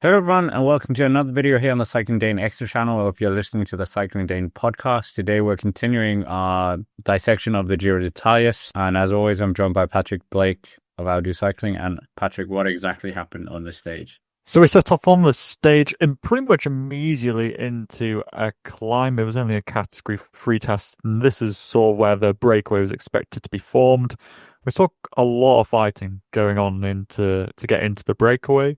Hello everyone and welcome to another video here on the Cycling Dane Extra channel, or if you're listening to the Cycling Dane podcast. Today we're continuing our dissection of the Giro d'Italia, and as always I'm joined by Patrick Blake of I'll Do Cycling. And Patrick, what exactly happened on this stage? So we set off on the stage and pretty much immediately into a climb. It was only a category 3 test, and this is sort of where the breakaway was expected to be formed. We saw a lot of fighting going on to get into the breakaway.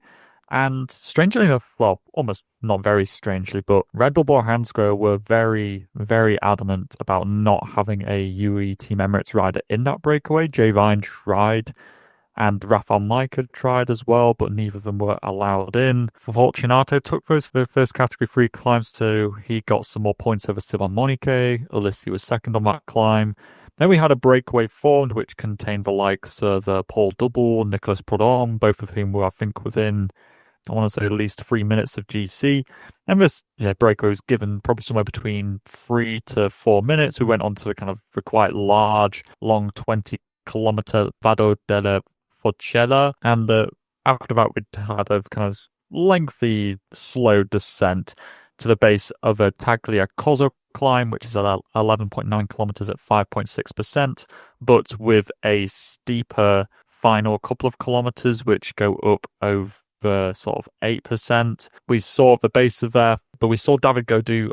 And strangely enough, well, almost not very strangely, but Red Bull Bora Hansgrohe were very, very adamant about not having a UE Team Emirates rider in that breakaway. Jay Vine tried, and Rafael Majka tried as well, but neither of them were allowed in. Fortunato took those for the first category 3 climbs, so he got some more points over Sylvain Monique. Ulissi was second on that climb. Then we had a breakaway formed, which contained the likes of Paul Double, Nicolas Prudhomme, both of whom were, I think, within, I want to say, at least 3 minutes of GC. And this breakaway was given probably somewhere between 3 to 4 minutes. We went on to the quite large, long 20-kilometer Vado della Forcella. And after that, we had a kind of lengthy, slow descent to the base of a Tagliacozzo climb, which is at 11.9 kilometers at 5.6%, but with a steeper final couple of kilometers, which go up over sort of 8%. We saw the base of there, but we saw David Gaudu,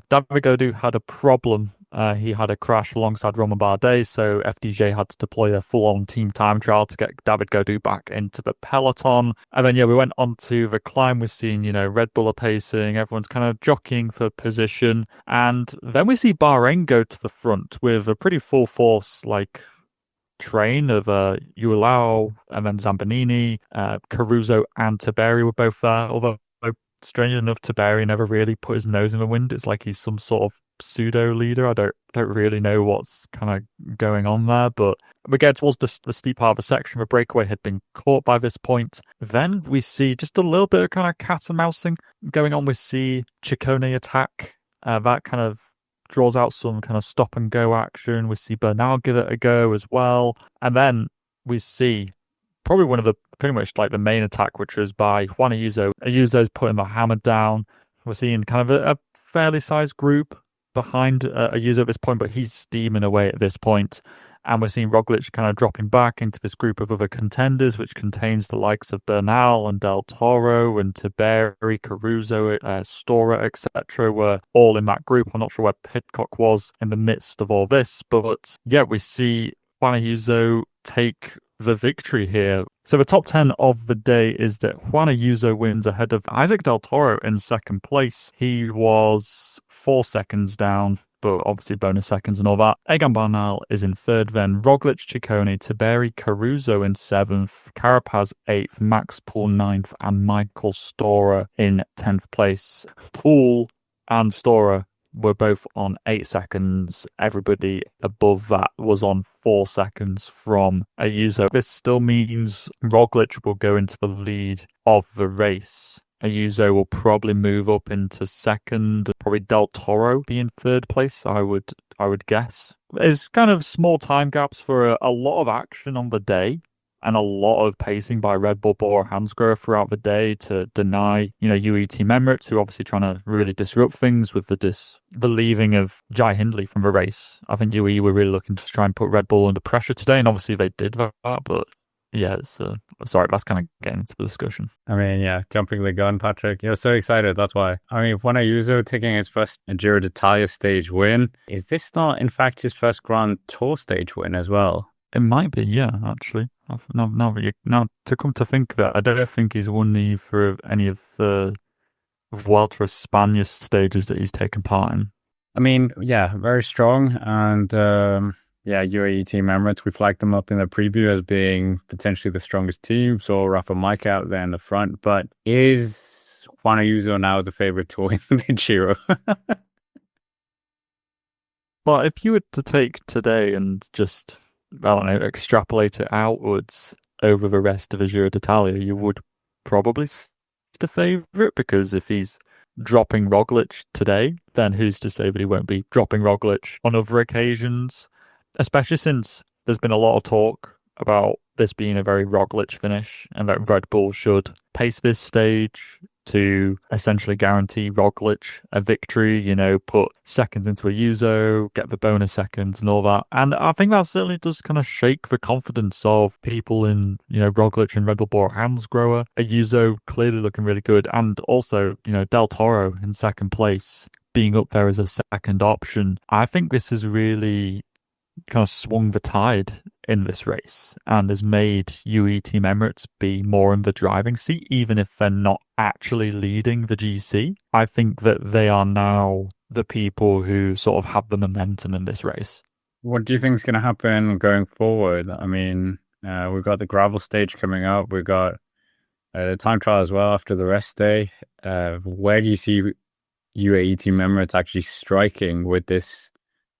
David Gaudu had a problem. He had a crash alongside Romain Bardet, so FDJ had to deploy a full-on team time trial to get David Gaudu back into the peloton. And then, we went on to the climb. We're seeing, Red Bull are pacing, everyone's kind of jockeying for position. And then we see Bahrain go to the front with a pretty full force, train of Ulau and then Zambanini, Caruso and Tiberi were both there, although strangely enough Tiberi never really put his nose in the wind. It's like he's some sort of pseudo leader. I don't really know what's kind of going on there, but we get towards the steep part of the section. The breakaway had been caught by this point. Then we see just a little bit of kind of cat and mousing going on. We see Ciccone attack, that kind of draws out some kind of stop and go action. We see Bernal give it a go as well. And then we see probably one of the, pretty much like the main attack, which was by Juan Ayuso. Ayuso's putting the hammer down. We're seeing kind of a fairly sized group behind Ayuso at this point, but he's steaming away at this point. And we're seeing Roglic kind of dropping back into this group of other contenders, which contains the likes of Bernal and Del Toro and Tiberi, Caruso, Stora, etc. were all in that group. I'm not sure where Pidcock was in the midst of all this, but we see Juan Ayuso take the victory here. So the top 10 of the day is that Juan Ayuso wins ahead of Isaac Del Toro in second place. He was 4 seconds down, but obviously bonus seconds and all that. Egan Bernal is in third, then Roglic, Ciccone, Tiberi, Caruso in 7th, Carapaz 8th, Max Poole 9th, and Michael Stora in 10th place. Poole and Stora were both on 8 seconds. Everybody above that was on 4 seconds from Ayuso. This still means Roglic will go into the lead of the race. Ayuso will probably move up into second, probably Del Toro be in third place, I would guess. There's kind of small time gaps for a lot of action on the day and a lot of pacing by Red Bull Bora Hansgrohe throughout the day to deny, UE Team Emirates, who are obviously trying to really disrupt things with the leaving of Jai Hindley from the race. I think UE were really looking to try and put Red Bull under pressure today, and obviously they did that, but sorry, that's kind of getting into the discussion. I mean, jumping the gun, Patrick. You're so excited, that's why. I mean, Juan Ayuso taking his first Giro d'Italia stage win. Is this not, in fact, his first Grand Tour stage win as well? It might be, yeah, actually. Now, to come to think of it, I don't think he's won for any of the Vuelta a España stages that he's taken part in. I mean, very strong, and UAE Team Emirates, we flagged them up in the preview as being potentially the strongest team. So Rafa Majka out there in the front. But is Juan Ayuso now the favorite to win the Giro? Well, if you were to take today and just, I don't know, extrapolate it outwards over the rest of the Giro d'Italia, you would probably say the favourite, because if he's dropping Roglic today, then who's to say that he won't be dropping Roglic on other occasions? Especially since there's been a lot of talk about this being a very Roglic finish and that Red Bull should pace this stage to essentially guarantee Roglic a victory, put seconds into Ayuso, get the bonus seconds and all that. And I think that certainly does kind of shake the confidence of people in, Roglic and Red Bull Bora Hansgrohe. Ayuso clearly looking really good. And also, Del Toro in second place, being up there as a second option. I think this has really kind of swung the tide in this race and has made UE Team Emirates be more in the driving seat, even if they're not actually leading the GC. I think that they are now the people who sort of have the momentum in this race. What do you think is going to happen going forward? I mean, we've got the gravel stage coming up. We've got the time trial as well after the rest day. Where do you see UAE Team Emirates actually striking with this,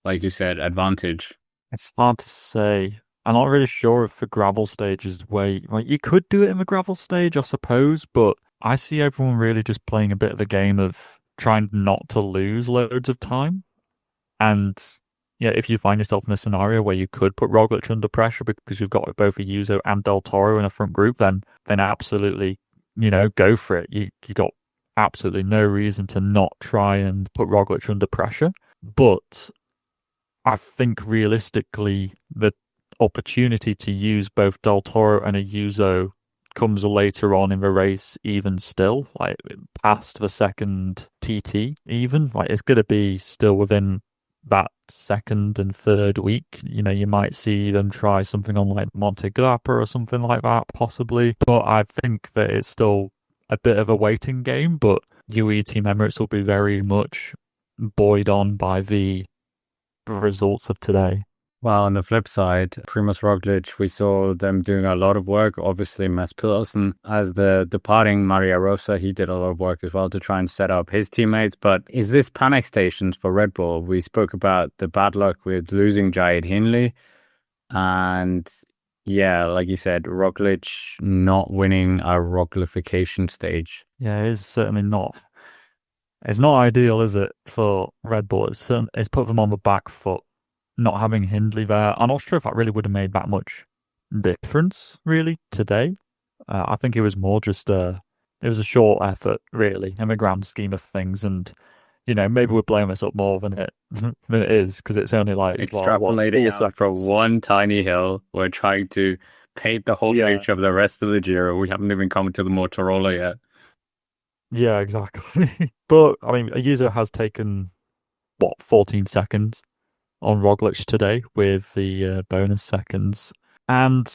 like you said, advantage? It's hard to say. I'm not really sure if the gravel stage is where you could do it in the gravel stage, I suppose, but I see everyone really just playing a bit of the game of trying not to lose loads of time. And yeah, if you find yourself in a scenario where you could put Roglic under pressure because you've got both Ayuso and Del Toro in a front group, then absolutely, go for it. You got absolutely no reason to not try and put Roglic under pressure. But I think realistically, the opportunity to use both Del Toro and Ayuso comes later on in the race, even still, like past the second TT, even. Like it's going to be still within that second and third week. You might see them try something on like Monte Grappa or something like that, possibly. But I think that it's still a bit of a waiting game, but UE Team Emirates will be very much buoyed on by the results of today. Well, on the flip side, Primoz Roglic, we saw them doing a lot of work. Obviously, Mats Pedersen, as the departing Maria Rosa, he did a lot of work as well to try and set up his teammates. But is this panic stations for Red Bull? We spoke about the bad luck with losing Jayed Hindley. And yeah, like you said, Roglic not winning a Roglification stage. Yeah, it is certainly not. It's not ideal, is it, for Red Bull? It's put them on the back foot, not having Hindley there. I'm not sure if that really would have made that much difference, really, today. I think it was more just it was a short effort, really, in the grand scheme of things. And, maybe we're blowing this up more than it is, because it's only like... Extrapolating out from one tiny hill, we're trying to paint the whole picture of the rest of the Giro. We haven't even come to the Motorola yet. Yeah, exactly. But, I mean, Ayuso has taken, 14 seconds on Roglic today with the bonus seconds. And,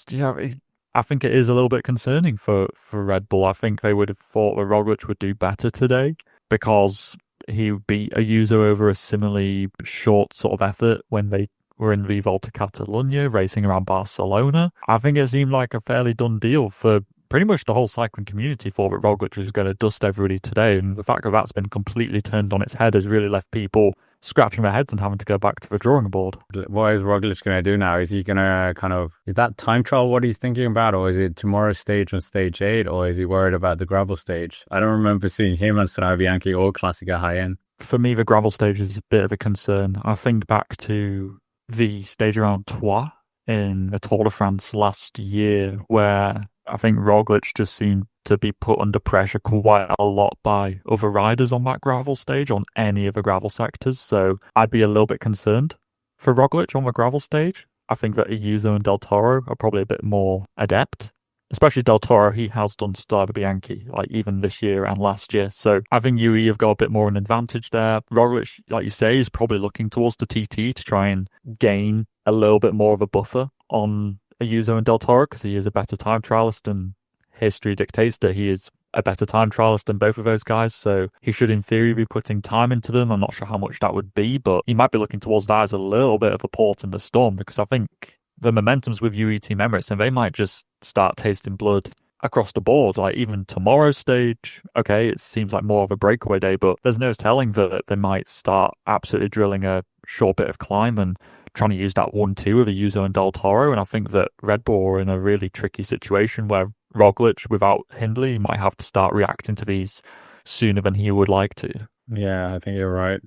I think it is a little bit concerning for Red Bull. I think they would have thought that Roglic would do better today because he beat Ayuso over a similarly short sort of effort when they were in the Volta Catalunya racing around Barcelona. I think it seemed like a fairly done deal for pretty much the whole cycling community for that Roglic was going to dust everybody today. And the fact that that's been completely turned on its head has really left people scratching their heads and having to go back to the drawing board. What is Roglic going to do now? Is he going to is that time trial what he's thinking about? Or is it tomorrow's stage on stage 8? Or is he worried about the gravel stage? I don't remember seeing him on Strade Bianche or Classica High-End. For me, the gravel stage is a bit of a concern. I think back to the stage around Troyes in the Tour de France last year, where I think Roglic just seemed to be put under pressure quite a lot by other riders on that gravel stage, on any of the gravel sectors. So I'd be a little bit concerned for Roglic on the gravel stage. I think that Ayuso and Del Toro are probably a bit more adept. Especially Del Toro, he has done Strade Bianche, like even this year and last year. So I think UE have got a bit more an advantage there. Roglic, like you say, is probably looking towards the TT to try and gain a little bit more of a buffer on Ayuso and Del Toro because he is a better time trialist and history dictates that he is a better time trialist than both of those guys. So he should, in theory, be putting time into them. I'm not sure how much that would be, but he might be looking towards that as a little bit of a port in the storm because I think the momentum's with UE Team Emirates and they might just start tasting blood across the board. Like even tomorrow's stage, okay, it seems like more of a breakaway day, but there's no telling that they might start absolutely drilling a short bit of climb and trying to use that 1-2 of Ayuso and Del Toro. And I think that Red Bull are in a really tricky situation where Roglic, without Hindley, might have to start reacting to these sooner than he would like to. Yeah, I think you're right.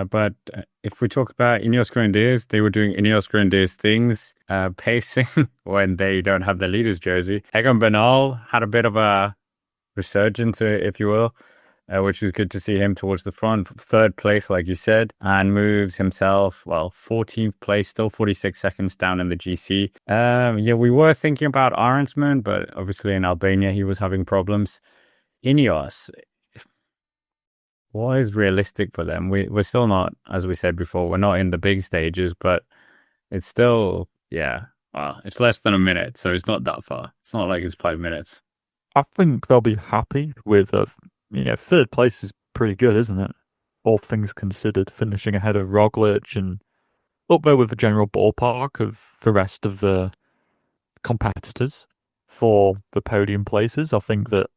But if we talk about INEOS Grenadiers, they were doing INEOS Grenadiers things, pacing when they don't have the leader's jersey. Egan Bernal had a bit of a resurgence, if you will, which was good to see him towards the front. Third place, like you said, and moves himself, 14th place, still 46 seconds down in the GC. Yeah, we were thinking about Arensman, but obviously in Albania he was having problems. INEOS, what is realistic for them? We're still not, as we said before, we're not in the big stages, but it's still, yeah, well, it's less than a minute, so it's not that far. It's not like it's 5 minutes. I think they'll be happy with third place is pretty good, isn't it? All things considered, finishing ahead of Roglic and up there with the general ballpark of the rest of the competitors for the podium places. I think that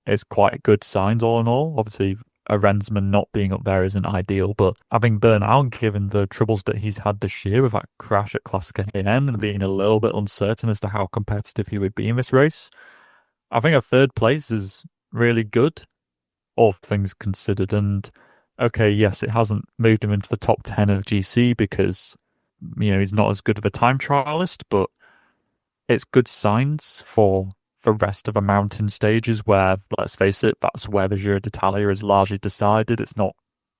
is quite good signs all in all. Obviously, a Rensman not being up there isn't ideal, but having Bernal, given the troubles that he's had this year with that crash at Classica AM and being a little bit uncertain as to how competitive he would be in this race, I think a third place is really good, all things considered. And okay, yes, it hasn't moved him into the top 10 of GC because, he's not as good of a time trialist, but it's good signs for the rest of the mountain stages where, let's face it, that's where the Giro d'Italia is largely decided. It's not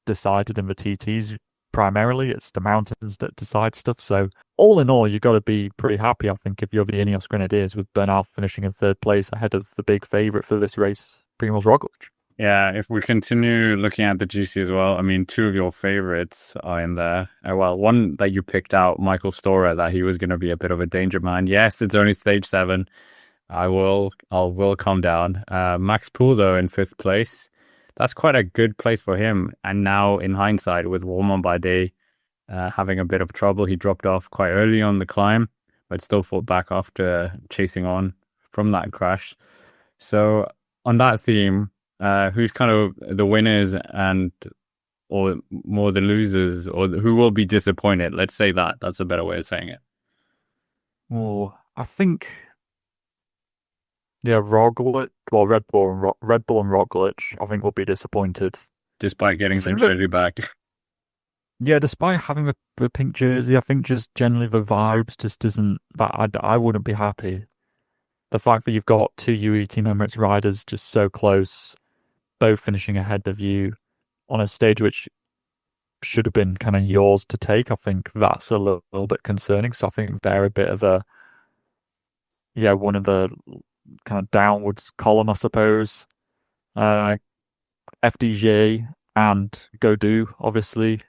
decided in the TTs primarily, it's the mountains that decide stuff. So all in all, you've got to be pretty happy, I think, if you're the INEOS Grenadiers, with Bernal finishing in third place ahead of the big favourite for this race, Primoz Roglic. Yeah, if we continue looking at the GC as well, I mean, two of your favorites are in there. One that you picked out, Michael Storer, that he was going to be a bit of a danger man. Yes, it's only stage 7. I will calm down. Max Poole, though, in 5th place. That's quite a good place for him. And now, in hindsight, with Warman Bardet having a bit of trouble, he dropped off quite early on the climb, but still fought back after chasing on from that crash. So, on that theme, who's kind of the winners or more the losers, or who will be disappointed? Let's say that. That's a better way of saying it. Oh, I think, yeah, Roglic, Red Bull and Roglic, I think will be disappointed. Despite getting their jersey back. Yeah, despite having the pink jersey, I think just generally the vibes just isn't that. I wouldn't be happy. The fact that you've got two UE Team Emirates riders just so close, both finishing ahead of you on a stage which should have been kind of yours to take, I think that's a little bit concerning. So I think they're a bit of one of the kind of downwards column, I suppose. FDJ and Godou, obviously,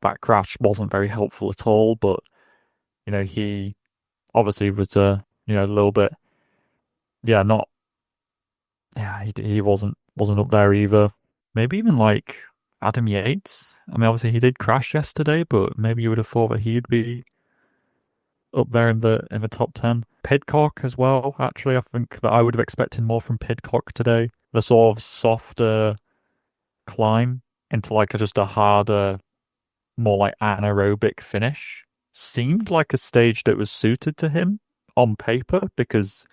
that crash wasn't very helpful at all, but, he obviously was, a little bit, he wasn't up there either. Maybe even like Adam Yates. I mean, obviously he did crash yesterday, but maybe you would have thought that he'd be up there in the top 10. Pidcock as well, actually. I think that I would have expected more from Pidcock today. The sort of softer climb into like just a harder, more like anaerobic finish seemed like a stage that was suited to him on paper, because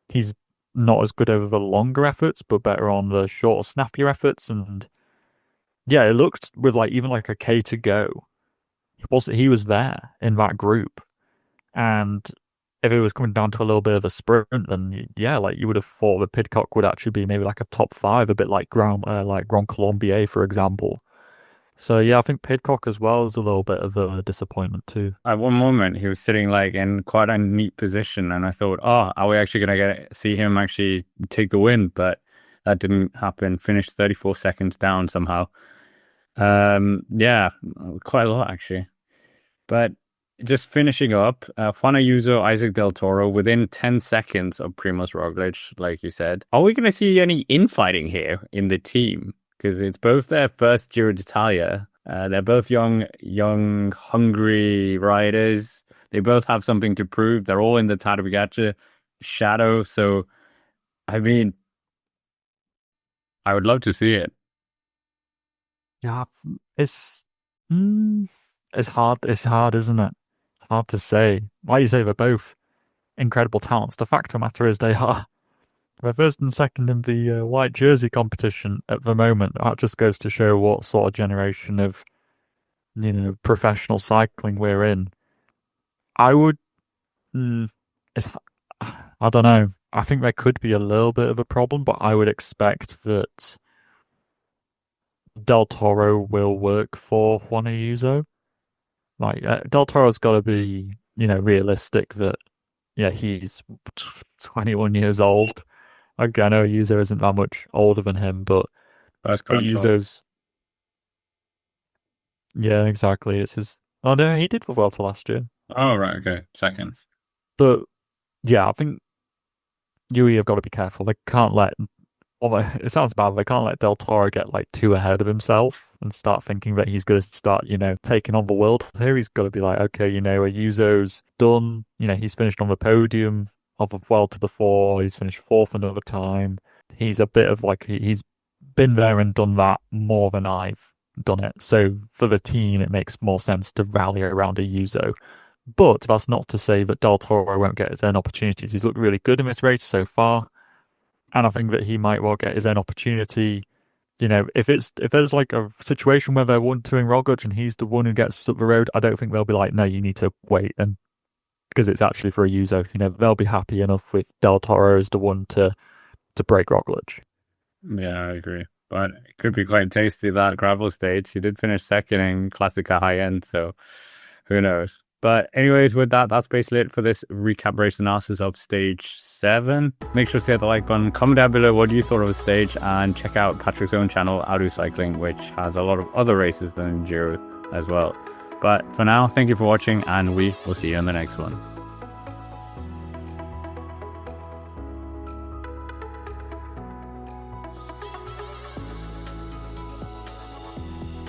he's not as good over the longer efforts, but better on the shorter, snappier efforts. And yeah, it looked with like even like a K to go, he was there in that group. And if it was coming down to a little bit of a sprint, then yeah, like you would have thought that Pidcock would actually be maybe like a top 5, a bit like Grand Colombier, for example. So yeah, I think Pidcock as well is a little bit of a disappointment too. At one moment, he was sitting like in quite a neat position, and I thought, oh, are we actually going to see him actually take the win? But that didn't happen. Finished 34 seconds down somehow. Yeah, quite a lot actually. But just finishing up, Juan Ayuso, Isaac Del Toro, within 10 seconds of Primoz Roglic, like you said. Are we going to see any infighting here in the team? Because it's both their first Giro d'Italia. They're both young, hungry riders. They both have something to prove. They're all in the Tadej Pogačar shadow. So, I mean, I would love to see it. Yeah, it's hard. It's hard, isn't it? It's hard to say. Like you say, they're both incredible talents. The fact of the matter is they're first and second in the white jersey competition at the moment. That just goes to show what sort of generation of professional cycling we're in, I would. It's, I don't know. I think there could be a little bit of a problem, but I would expect that Del Toro will work for Juan Ayuso. Like Del Toro's got to be, realistic that he's 21 years old. Okay, I know Ayuso isn't that much older than him, but Ayuso's. Yeah, exactly. It's his. Oh no, he did the Vuelta last year. Oh right, okay, second. But yeah, I think UE have got to be careful. They can't let. Well, it sounds bad. They can't let Del Toro get like too ahead of himself and start thinking that he's going to start, taking on the world. Here he's got to be like, okay, Ayuso's done. He's finished on the podium of a Vuelta before. He's finished fourth another time. He's a bit of like he's been there and done that more than I've done it. So for the team, it makes more sense to rally around Ayuso. But that's not to say that Del Toro won't get his own opportunities. He's looked really good in this race so far. And I think that he might well get his own opportunity. If there's like a situation where they're one-twoing Roglic and he's the one who gets up the road, I don't think they'll be like, no, you need to wait, and because it's actually for Ayuso. They'll be happy enough with Del Toro as the one to break Roglic. Yeah, I agree. But it could be quite tasty, that gravel stage. He did finish second in Classica high end, so who knows. But anyways, with that, that's basically it for this recap race analysis of stage 7. Make sure to hit the like button, comment down below what you thought of the stage, and check out Patrick's own channel, Auto Cycling, which has a lot of other races than Giro as well. But for now, thank you for watching, and we will see you in the next one.